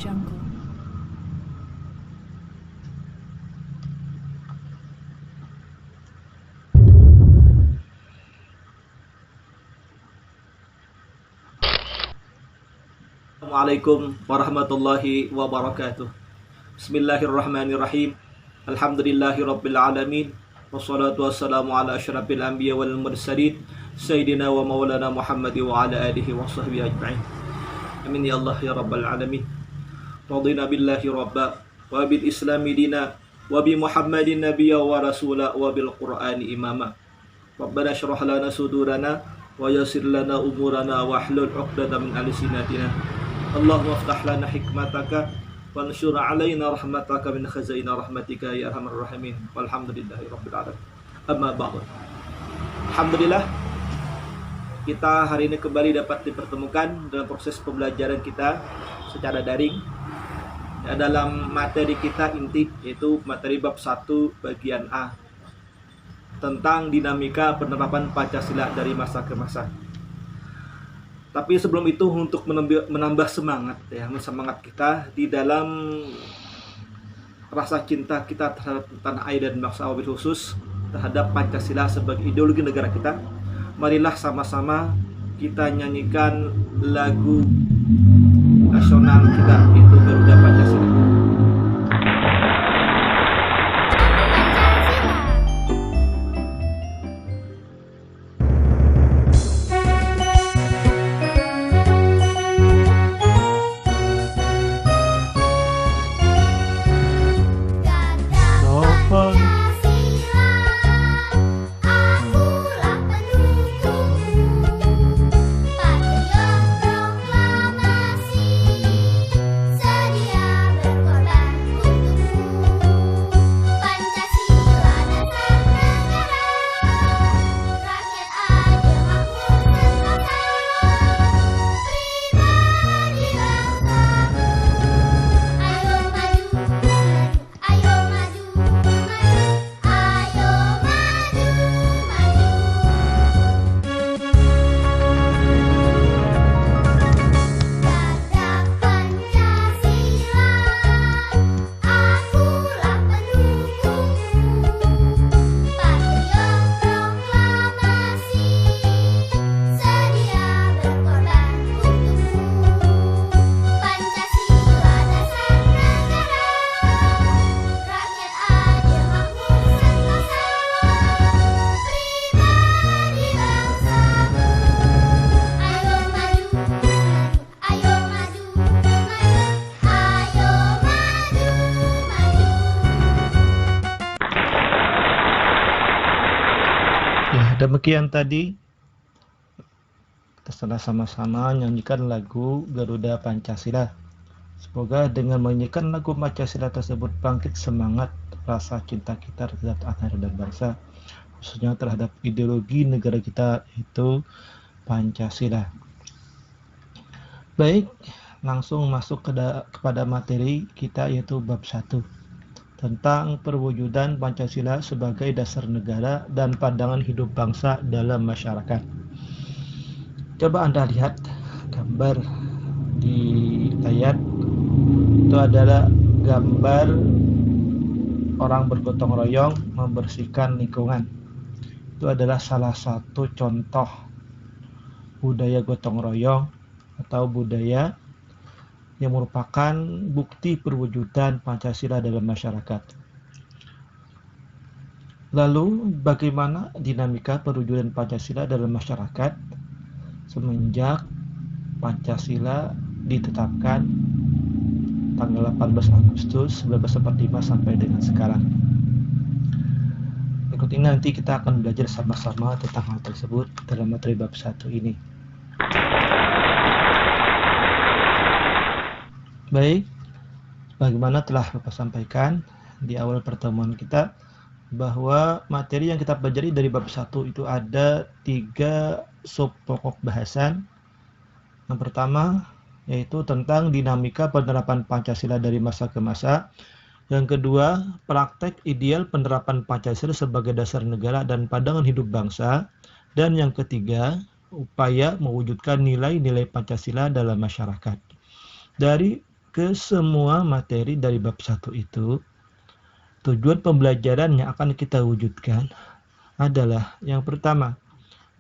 Jungle. Assalamualaikum warahmatullahi wabarakatuh. Bismillahirrahmanirrahim. Alhamdulillahirabbil alamin. Wassalatu wassalamu ala asyrafil anbiya wal mursalin sayyidina wa maulana Muhammad wa ala alihi wa sahbihi ajma'in. Amin ya Allah ya rabbal alamin. Radina billahi rabba wa bil islami dina wa bi Muhammadin nabiyya wa rasula wa bil qur'ani imama. Rabbana shrah lana sudurana wa yassir lana umurana wa hlul 'uqdatam min alsinatina. Allahumma aftah lana hikmataka wa anshur alaina rahmataka min khazaina rahmatika ya arhamar rahimin. Walhamdulillahi rabbil alamin. Amma ba'd. Alhamdulillah, kita hari ini kembali dapat dipertemukan dalam proses pembelajaran kita secara daring dalam materi kita inti, yaitu materi bab 1 bagian A tentang dinamika penerapan Pancasila dari masa ke masa. Tapi sebelum itu, untuk menambah semangat kita di dalam rasa cinta kita terhadap tanah air dan bangsa wabil khusus terhadap Pancasila sebagai ideologi negara kita, marilah sama-sama kita nyanyikan lagu nasional kita, yaitu Garuda Pancasila. Demikian tadi kita telah sama-sama nyanyikan lagu Garuda Pancasila. Semoga dengan menyanyikan lagu Pancasila tersebut bangkit semangat rasa cinta kita terhadap tanah air dan bangsa, khususnya terhadap ideologi negara kita, yaitu Pancasila. Baik, langsung masuk kepada materi kita, yaitu bab 1 tentang perwujudan Pancasila sebagai dasar negara dan pandangan hidup bangsa dalam masyarakat. Coba Anda lihat gambar di layar. Itu adalah gambar orang bergotong royong membersihkan lingkungan. Itu adalah salah satu contoh budaya gotong royong atau budaya yang merupakan bukti perwujudan Pancasila dalam masyarakat. Lalu, bagaimana dinamika perwujudan Pancasila dalam masyarakat semenjak Pancasila ditetapkan tanggal 18 Agustus 1945 sampai dengan sekarang? Berikut ini nanti kita akan belajar sama-sama tentang hal tersebut dalam materi bab 1 ini. Baik, bagaimana telah Bapak sampaikan di awal pertemuan kita, bahwa materi yang kita pelajari dari bab 1 itu ada 3 sub pokok bahasan. Yang pertama yaitu tentang dinamika penerapan Pancasila dari masa ke masa. Yang kedua, praktek ideal penerapan Pancasila sebagai dasar negara dan pandangan hidup bangsa. Dan yang ketiga, upaya mewujudkan nilai-nilai Pancasila dalam masyarakat. Dari ke semua materi dari bab 1 itu, tujuan pembelajaran yang akan kita wujudkan adalah yang pertama,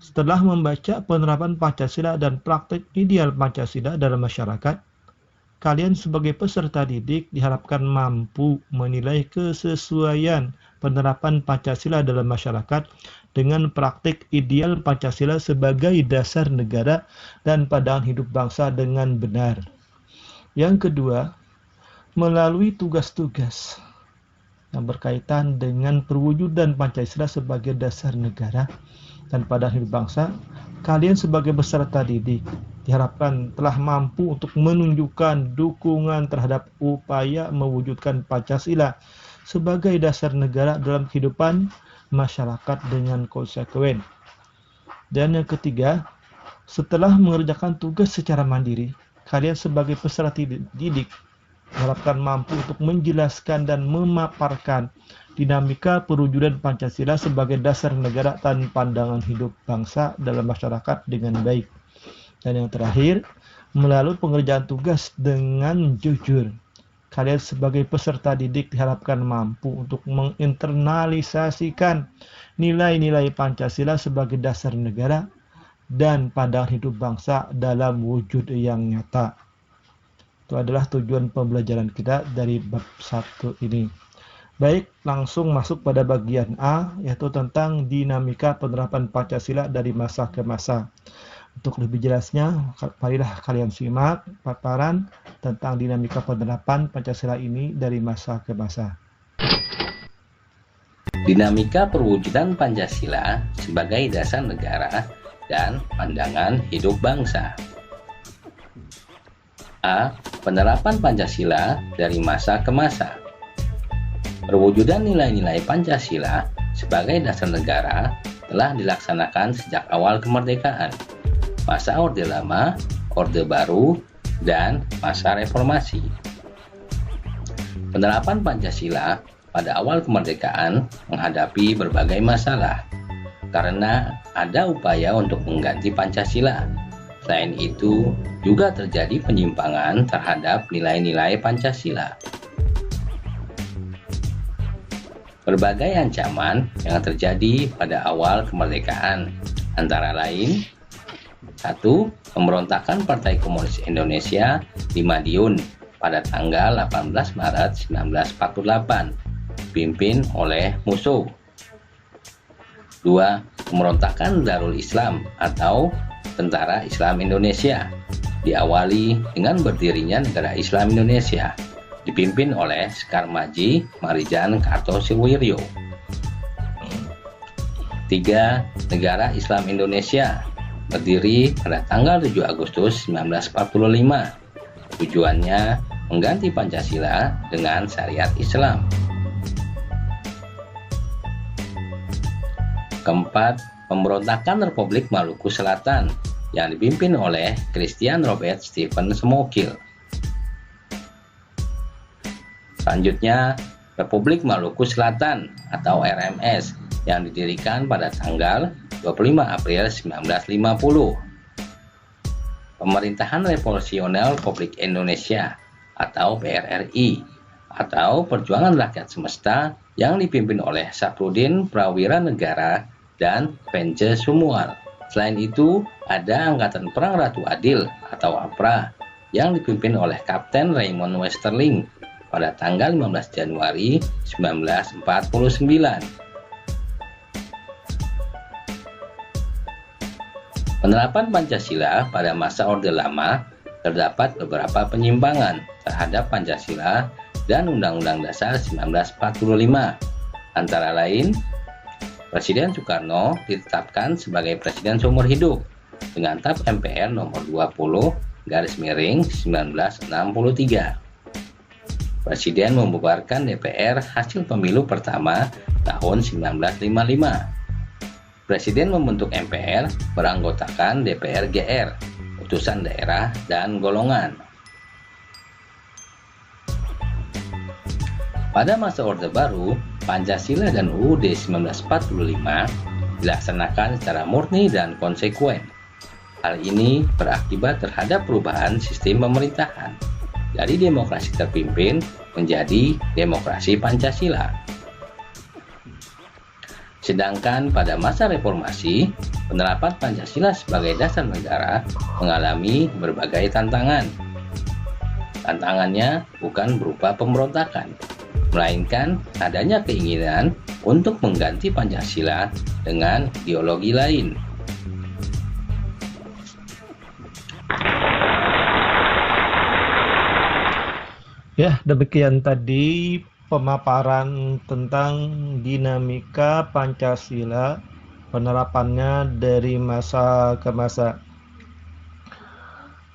setelah membaca penerapan Pancasila dan praktik ideal Pancasila dalam masyarakat, kalian sebagai peserta didik diharapkan mampu menilai kesesuaian penerapan Pancasila dalam masyarakat dengan praktik ideal Pancasila sebagai dasar negara dan pandangan hidup bangsa dengan benar. Yang kedua, melalui tugas-tugas yang berkaitan dengan perwujudan Pancasila sebagai dasar negara dan pandangan hidup bangsa, kalian sebagai peserta didik diharapkan telah mampu untuk menunjukkan dukungan terhadap upaya mewujudkan Pancasila sebagai dasar negara dalam kehidupan masyarakat dengan konsekuen. Dan yang ketiga, setelah mengerjakan tugas secara mandiri, kalian sebagai peserta didik diharapkan mampu untuk menjelaskan dan memaparkan dinamika perwujudan Pancasila sebagai dasar negara dan pandangan hidup bangsa dalam masyarakat dengan baik. Dan yang terakhir, melalui pengerjaan tugas dengan jujur, kalian sebagai peserta didik diharapkan mampu untuk menginternalisasikan nilai-nilai Pancasila sebagai dasar negara dan pandangan hidup bangsa dalam wujud yang nyata. Itu adalah tujuan pembelajaran kita dari bab 1 ini. Baik, langsung masuk pada bagian A, yaitu tentang dinamika penerapan Pancasila dari masa ke masa. Untuk lebih jelasnya, marilah kalian simak paparan tentang dinamika penerapan Pancasila ini dari masa ke masa. Dinamika perwujudan Pancasila sebagai dasar negara dan pandangan hidup bangsa. A. Penerapan Pancasila dari masa ke masa. Perwujudan nilai-nilai Pancasila sebagai dasar negara telah dilaksanakan sejak awal kemerdekaan, masa Orde Lama, Orde Baru, dan masa Reformasi. Penerapan Pancasila pada awal kemerdekaan menghadapi berbagai masalah karena ada upaya untuk mengganti Pancasila. Selain itu, juga terjadi penyimpangan terhadap nilai-nilai Pancasila. Berbagai ancaman yang terjadi pada awal kemerdekaan, antara lain 1. Pemberontakan Partai Komunis Indonesia di Madiun pada tanggal 18 Maret 1948, dipimpin oleh musuh. 2. Pemberontakan Darul Islam atau Tentara Islam Indonesia, diawali dengan berdirinya Negara Islam Indonesia, dipimpin oleh Sekar Maji Marijan Kartosuwiryo. 3. Negara Islam Indonesia berdiri pada tanggal 7 Agustus 1945. Tujuannya mengganti Pancasila dengan syariat Islam. Keempat, pemberontakan Republik Maluku Selatan yang dipimpin oleh Christian Robert Stephen Semokil. Selanjutnya, Republik Maluku Selatan atau RMS yang didirikan pada tanggal 25 April 1950. Pemerintahan Revolusioner Republik Indonesia atau PRRI atau Perjuangan Rakyat Semesta yang dipimpin oleh Sapruddin Prawira Negara dan Pence Sumual. Selain itu, ada Angkatan Perang Ratu Adil atau APRA yang dipimpin oleh Kapten Raymond Westerling pada tanggal 15 Januari 1949. Penerapan Pancasila pada masa Orde Lama terdapat beberapa penyimpangan terhadap Pancasila dan Undang-Undang Dasar 1945. Antara lain, Presiden Soekarno ditetapkan sebagai Presiden seumur hidup dengan TAP MPR nomor 20/1963. Presiden membubarkan DPR hasil pemilu pertama tahun 1955. Presiden membentuk MPR beranggotakan DPR GR, utusan daerah, dan golongan. Pada masa Orde Baru, Pancasila dan UUD 1945 dilaksanakan secara murni dan konsekuen. Hal ini berakibat terhadap perubahan sistem pemerintahan. dari demokrasi terpimpin menjadi demokrasi Pancasila. Sedangkan pada masa reformasi, penerapan Pancasila sebagai dasar negara mengalami berbagai tantangan. Tantangannya bukan berupa pemberontakan, melainkan adanya keinginan untuk mengganti Pancasila dengan ideologi lain. Ya, demikian tadi pemaparan tentang dinamika Pancasila, penerapannya dari masa ke masa.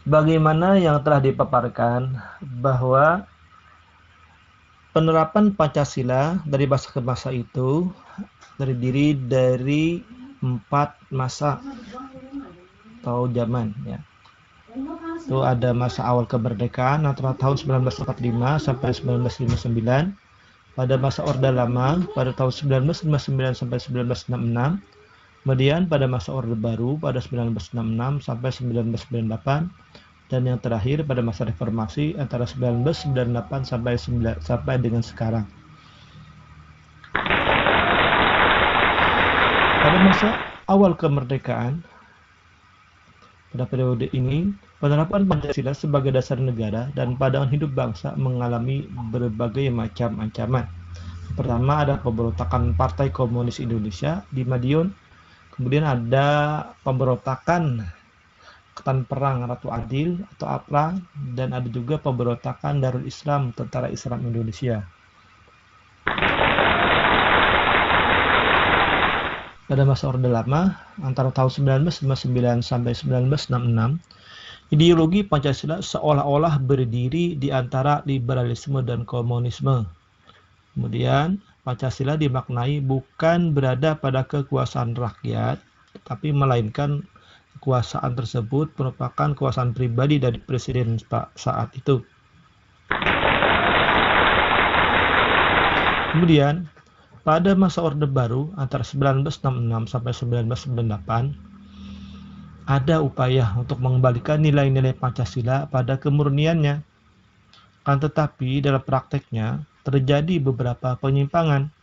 Bagaimana yang telah dipaparkan bahwa penerapan Pancasila dari masa ke masa itu terdiri dari 4 masa atau zaman, ya. Itu ada masa awal kemerdekaan antara tahun 1945 sampai 1959, pada masa Orde Lama pada tahun 1959 sampai 1966, kemudian pada masa Orde Baru pada 1966 sampai 1998, dan yang terakhir pada masa reformasi antara 1998 sampai dengan sekarang. Pada masa awal kemerdekaan, pada periode ini, penerapan Pancasila sebagai dasar negara dan pandangan hidup bangsa mengalami berbagai macam ancaman. Pertama ada pemberontakan Partai Komunis Indonesia di Madiun, kemudian ada pemberontakan Angkatan Perang Ratu Adil atau APRA, dan ada juga pemberontakan Darul Islam Tentara Islam Indonesia. Pada masa Orde Lama antara tahun 1959 sampai 1966, ideologi Pancasila seolah-olah berdiri di antara liberalisme dan komunisme. Kemudian Pancasila dimaknai bukan berada pada kekuasaan rakyat, tetapi melainkan kekuasaan tersebut merupakan kekuasaan pribadi dari presiden saat itu. Kemudian pada masa Orde Baru antara 1966 sampai 1998, ada upaya untuk mengembalikan nilai-nilai Pancasila pada kemurniannya. Kan tetapi dalam prakteknya terjadi beberapa penyimpangan,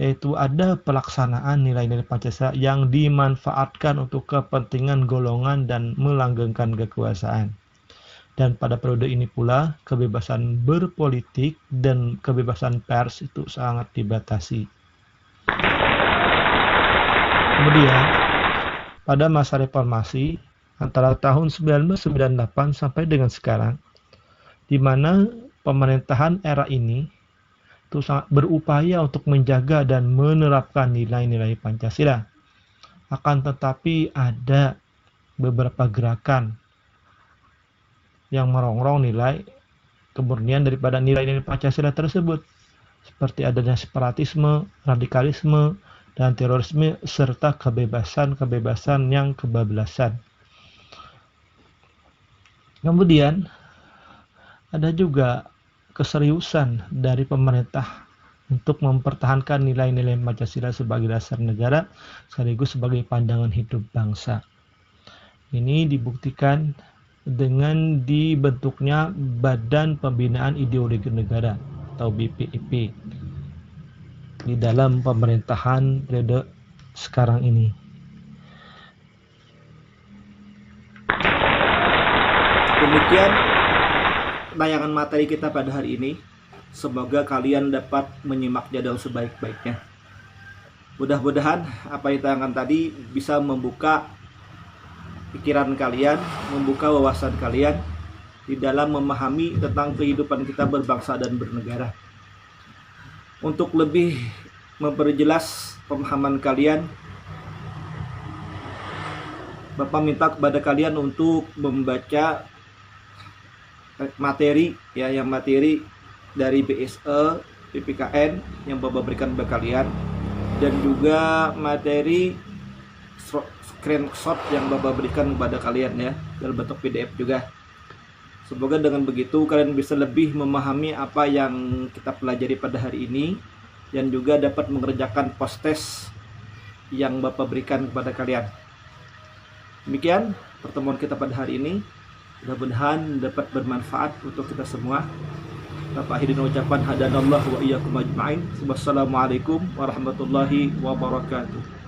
yaitu ada pelaksanaan nilai-nilai Pancasila yang dimanfaatkan untuk kepentingan golongan dan melanggengkan kekuasaan. Dan pada periode ini pula, kebebasan berpolitik dan kebebasan pers itu sangat dibatasi. Kemudian, pada masa reformasi, antara tahun 1998 sampai dengan sekarang, di mana pemerintahan era ini itu sangat berupaya untuk menjaga dan menerapkan nilai-nilai Pancasila. Akan tetapi ada beberapa gerakan yang merongrong nilai kemurnian daripada nilai-nilai Pancasila tersebut, seperti adanya separatisme, radikalisme, dan terorisme, serta kebebasan yang kebablasan. Kemudian ada juga keseriusan dari pemerintah untuk mempertahankan nilai-nilai Pancasila sebagai dasar negara sekaligus sebagai pandangan hidup bangsa. Ini dibuktikan dengan dibentuknya Badan Pembinaan Ideologi Negara atau BPIP di dalam pemerintahan periode sekarang ini. Demikian tayangan materi kita pada hari ini. Semoga kalian dapat menyimaknya dengan sebaik-baiknya. Mudah-mudahan apa yang ditayangan tadi bisa membuka pikiran kalian, membuka wawasan kalian di dalam memahami tentang kehidupan kita berbangsa dan bernegara. Untuk lebih memperjelas pemahaman kalian, Bapak minta kepada kalian untuk membaca materi dari BSE, PPKN yang Bapak berikan kepada kalian, dan juga materi screenshot yang Bapak berikan kepada kalian ya, dalam bentuk PDF juga. Semoga dengan begitu kalian bisa lebih memahami apa yang kita pelajari pada hari ini, dan juga dapat mengerjakan post-test yang Bapak berikan kepada kalian. Demikian pertemuan kita pada hari ini. Mudah-mudahan dapat bermanfaat untuk kita semua. Kita akhiri dengan ucapan hadanallah wa iyyakum ajma'in. Wassalamualaikum warahmatullahi wabarakatuh.